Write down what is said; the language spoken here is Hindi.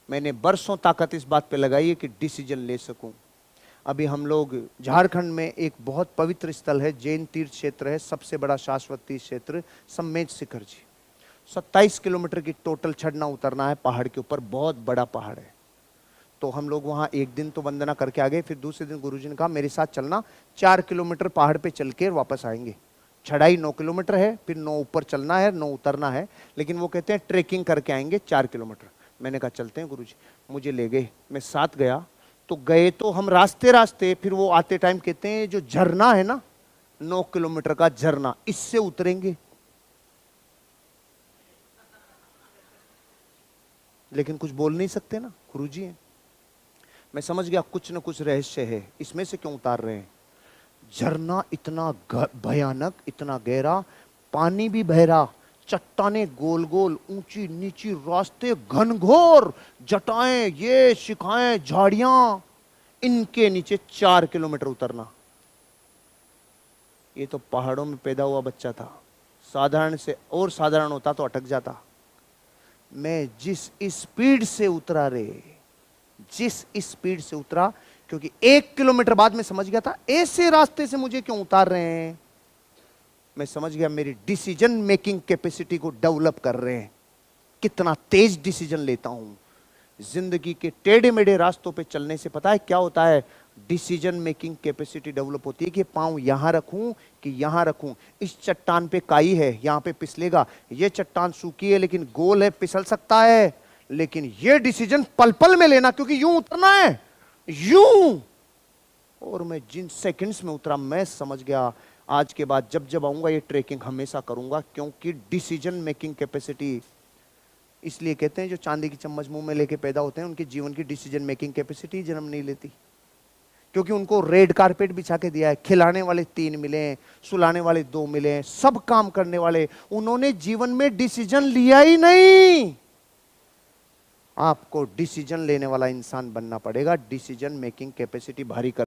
मैंने बरसों ताकत इस बात पे लगाई है कि डिसीजन ले सकूं। अभी हम लोग झारखंड में एक बहुत पवित्र स्थल है, जैन तीर्थ क्षेत्र है, सबसे बड़ा शाश्वत तीर्थ क्षेत्र सम्मेद शिखर जी। 27 किलोमीटर की टोटल चढ़ना उतरना है पहाड़ के ऊपर, बहुत बड़ा पहाड़ है। तो हम लोग वहाँ एक दिन तो वंदना करके आ गए, फिर दूसरे दिन गुरुजी ने कहा मेरे साथ चलना, 4 किलोमीटर पहाड़ पे चल के वापस आएंगे। चढ़ाई 9 किलोमीटर है, फिर 9 ऊपर चलना है, 9 उतरना है, लेकिन वो कहते हैं ट्रेकिंग करके आएंगे 4 किलोमीटर। मैंने कहा चलते हैं गुरुजी। मुझे ले गए, मैं साथ गया। तो गए तो हम रास्ते रास्ते, फिर वो आते टाइम कहते हैं जो झरना है ना, 9 किलोमीटर का झरना, इससे उतरेंगे। लेकिन कुछ बोल नहीं सकते ना, गुरुजी हैं। मैं समझ गया कुछ न कुछ रहस्य है, इसमें से क्यों उतार रहे हैं। झरना इतना भयानक, इतना गहरा, पानी भी बहरा, चट्टाने गोल गोल, ऊंची नीची, रास्ते घनघोर, जटाएं, ये शिखाएं, झाड़ियां, इनके नीचे 4 किलोमीटर उतरना। ये तो पहाड़ों में पैदा हुआ बच्चा था, साधारण से और साधारण होता तो अटक जाता। मैं जिस स्पीड से उतरा रे, जिस स्पीड से उतरा, क्योंकि 1 किलोमीटर बाद में समझ गया था ऐसे रास्ते से मुझे क्यों उतार रहे हैं। मैं समझ गया मेरी डिसीजन मेकिंग कैपेसिटी को डेवलप कर रहे हैं, कितना तेज डिसीजन लेता हूं। जिंदगी के टेढ़े मेढ़े रास्तों पे चलने से पता है क्या होता है, डिसीजन मेकिंग कैपेसिटी डेवलप होती है कि पांव यहां रखूं कि यहां रखूं। इस चट्टान पे काई है, यहां पे फिसलेगा, ये चट्टान सूखी है लेकिन गोल है, फिसल सकता है, लेकिन ये डिसीजन पल पल में लेना, क्योंकि यूं उतरना है, यूं। और मैं जिन सेकंड्स में उतरा, मैं समझ गया आज के बाद जब जब आऊंगा ये ट्रेकिंग हमेशा करूंगा, क्योंकि डिसीजन मेकिंग कैपेसिटी। इसलिए कहते हैं जो चांदी की चम्मच मुंह में लेके पैदा होते हैं उनके जीवन की डिसीजन मेकिंग कैपेसिटी जन्म नहीं लेती, क्योंकि उनको रेड कारपेट बिछा के दिया है, खिलाने वाले 3 मिले हैं, सुलाने वाले 2 मिले हैं, सब काम करने वाले, उन्होंने जीवन में डिसीजन लिया ही नहीं। आपको डिसीजन लेने वाला इंसान बनना पड़ेगा, डिसीजन मेकिंग कैपेसिटी भारी कर